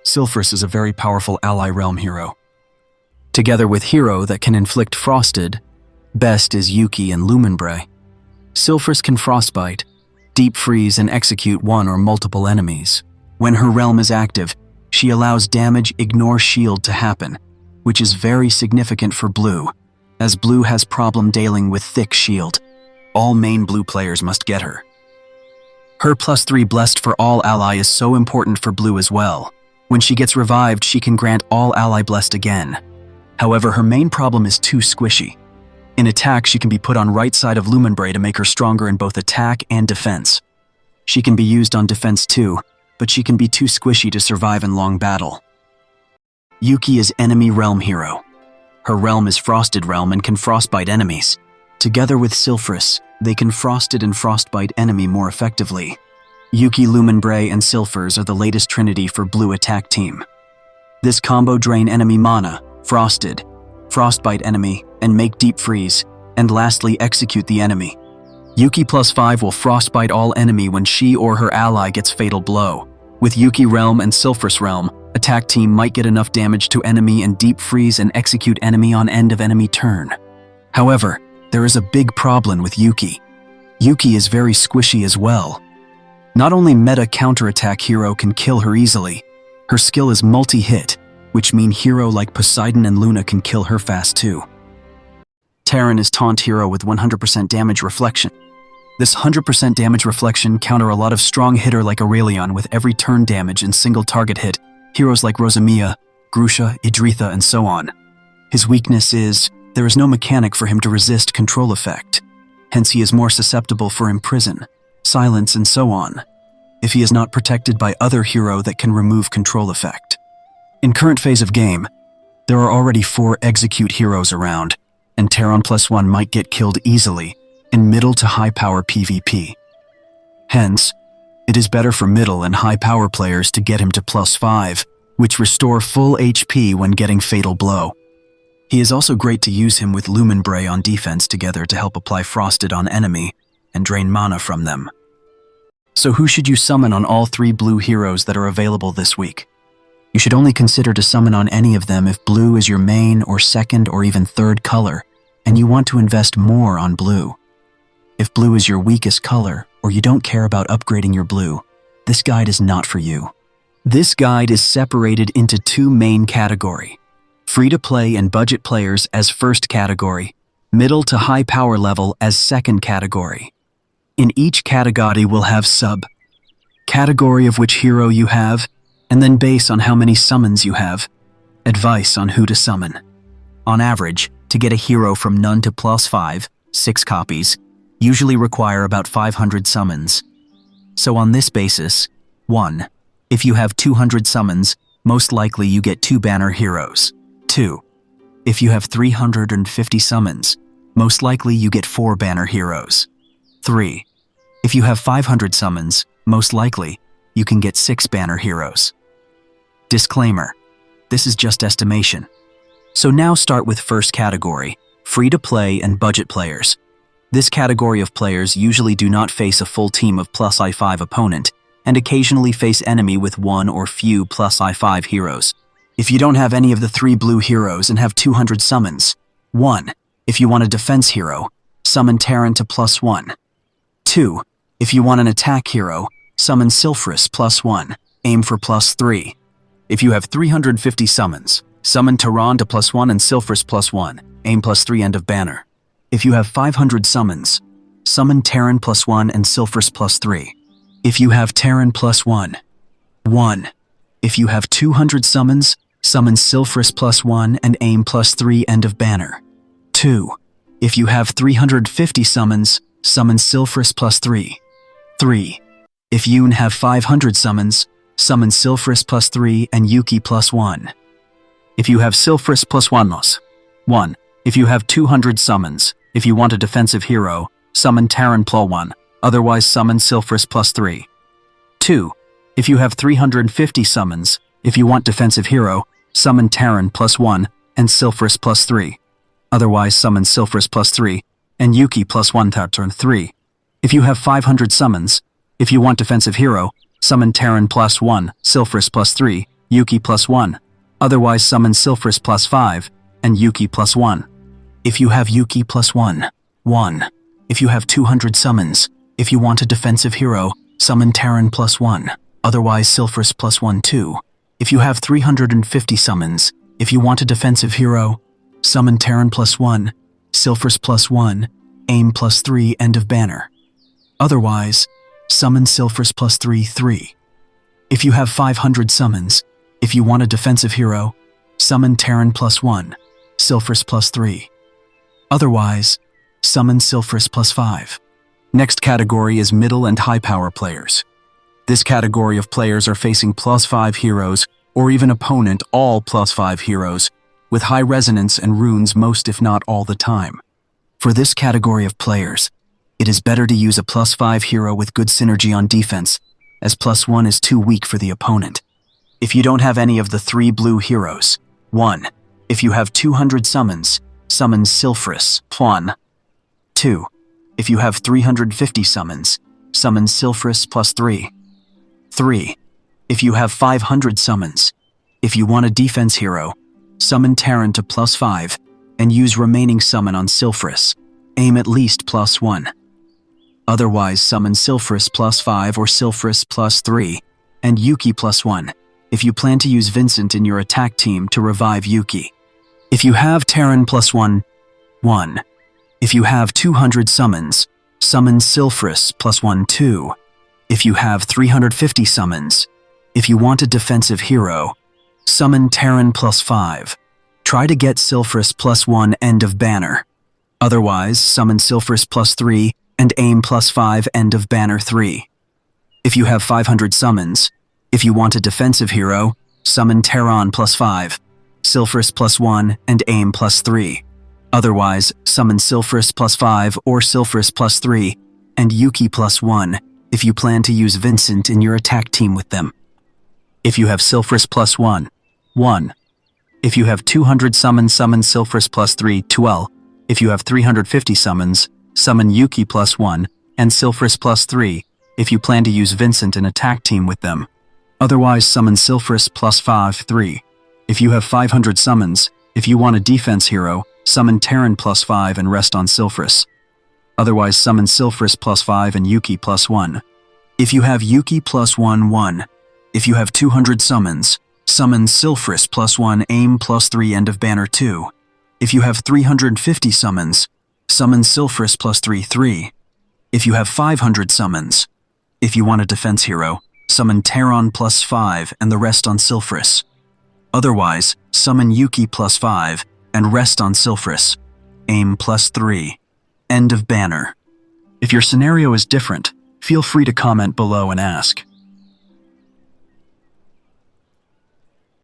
Silus is a very powerful ally realm hero. Together with hero that can inflict frosted, best is Yuki and Lumenbray. Silus can frostbite, deep freeze and execute one or multiple enemies. When her realm is active, she allows damage ignore shield to happen, which is very significant for blue, as blue has problem dealing with thick shield. All main blue players must get her. Her +3 blessed for all ally is so important for blue as well. When she gets revived, she can grant all ally blessed again. However, her main problem is too squishy. In attack, she can be put on right side of Lumenbray to make her stronger in both attack and defense. She can be used on defense too, but she can be too squishy to survive in long battle. Yuki is enemy realm hero. Her realm is frosted realm and can frostbite enemies. Together with Silus, they can frosted and frostbite enemy more effectively. Yuki, Lumenbray, and Silus are the latest trinity for blue attack team. This combo drain enemy mana, frosted, frostbite enemy, and make deep freeze, and lastly execute the enemy. Yuki +5 will frostbite all enemy when she or her ally gets fatal blow. With Yuki realm and Silus realm, attack team might get enough damage to enemy and deep freeze and execute enemy on end of enemy turn. However, there is a big problem with Yuki. Yuki is very squishy as well. Not only meta counterattack hero can kill her easily, her skill is multi-hit, which mean hero like Poseidon and Luna can kill her fast too. Terron is taunt hero with 100% damage reflection. This 100% damage reflection counter a lot of strong hitter like Aurelion with every turn damage and single target hit, heroes like Rosamia, Grusha, Idritha, and so on. His weakness is, there is no mechanic for him to resist control effect. Hence he is more susceptible for imprison, silence, and so on, if he is not protected by other hero that can remove control effect. In current phase of game, there are already 4 execute heroes around, and Terron +1 might get killed easily in middle to high power PvP. Hence, it is better for middle and high power players to get him to +5, which restore full HP when getting fatal blow. He is also great to use him with Lumenbray on defense together to help apply frosted on enemy and drain mana from them. So who should you summon on all 3 blue heroes that are available this week? You should only consider to summon on any of them if blue is your main or second or even third color, and you want to invest more on blue. If blue is your weakest color, or you don't care about upgrading your blue, this guide is not for you. This guide is separated into 2 main categories: free-to-play and budget players as first category, middle to high power level as second category. In each category we'll have sub-category of which hero you have, and then base on how many summons you have, advice on who to summon. On average, to get a hero from none to +5, 6 copies, usually require about 500 summons. So on this basis, 1. If you have 200 summons, most likely you get 2 banner heroes. 2. If you have 350 summons, most likely you get 4 banner heroes. 3. If you have 500 summons, most likely you can get 6 banner heroes. Disclaimer: this is just estimation. So now start with first category, free-to-play and budget players. This category of players usually do not face a full team of +I5 opponent, and occasionally face enemy with 1 or few +I5 heroes. If you don't have any of the 3 blue heroes and have 200 summons, 1. If you want a defense hero, summon Terron to +1. 2. If you want an attack hero, summon Silus +1, aim for +3. If you have 350 summons, summon Terron to +1 and Silus +1, aim +3 end of banner. If you have 500 summons, summon Terron +1 and Silus +3. If you have Terron +1, 1. If you have 200 summons, summon Silus +1 and aim +3 end of banner. 2. If you have 350 summons, summon Silus +3. 3. If you have 500 summons, summon Silus +3 and Yuki +1. If you have Silus +1, 1. If you have 200 summons, if you want a defensive hero, summon Terron +1, otherwise summon Silus +3. 2. If you have 350 summons, if you want defensive hero, summon Terron +1 and Silus +3, otherwise summon Silus +3 and Yuki +1 turn 3. If you have 500 summons, if you want defensive hero, summon Terron +1, Silus +3, Yuki +1. Otherwise summon Silphris +5 and Yuki +1. If you have Yuki +1, 1. If you have 200 summons, if you want a defensive hero, summon Terron +1. Otherwise Silphris +1, 2. If you have 350 summons, if you want a defensive hero, summon Terron +1, Silphris +1, aim +3, end of banner. Otherwise, summon Silphris +3, 3. If you have 500 summons, if you want a defensive hero, summon Terron +1, Silphris +3. Otherwise, summon Silphris +5. Next category is middle and high power players. This category of players are facing +5 heroes or even opponent all +5 heroes with high resonance and runes most if not all the time. For this category of players, it is better to use a +5 hero with good synergy on defense, as +1 is too weak for the opponent. If you don't have any of the 3 blue heroes, 1. If you have 200 summons, summon Silphris, 1. 2. If you have 350 summons, summon Silphris +3. 3. If you have 500 summons, if you want a defense hero, summon Terron to +5 and use remaining summon on Silphris. Aim at least +1. Otherwise, summon Silphris +5 or Silphris +3 and Yuki +1 if you plan to use Vincent in your attack team to revive Yuki. If you have Terron +1, 1. If you have 200 summons, summon Silphris +1, 2. If you have 350 summons, if you want a defensive hero, summon Terron +5. Try to get Silphris +1 end of banner. Otherwise, summon Silphris +3 and aim +5 end of banner 3. If you have 500 summons, if you want a defensive hero, summon Terron +5, Silphris +1 and aim +3. Otherwise, summon Silphris +5 or Silphris +3 and Yuki +1 if you plan to use Vincent in your attack team with them. If you have Silphris +1, 1. If you have 200 summons, summon Silphris +3, 12. If you have 350 summons, summon Yuki +1 and Silphris +3 if you plan to use Vincent in attack team with them. Otherwise, summon Silphris +5, 3. If you have 500 summons, if you want a defense hero, summon Terron +5 and rest on Silphris. Otherwise, summon Silphris +5 and Yuki +1. If you have Yuki +1, 1. If you have 200 summons, summon Silphris +1, aim +3, end of banner 2. If you have 350 summons, summon Silphris +3, 3. If you have 500 summons, if you want a defense hero, summon Terron +5 and the rest on Silphris. Otherwise, summon Yuki +5 and rest on Silphris. Aim +3. End of banner. If your scenario is different, feel free to comment below and ask.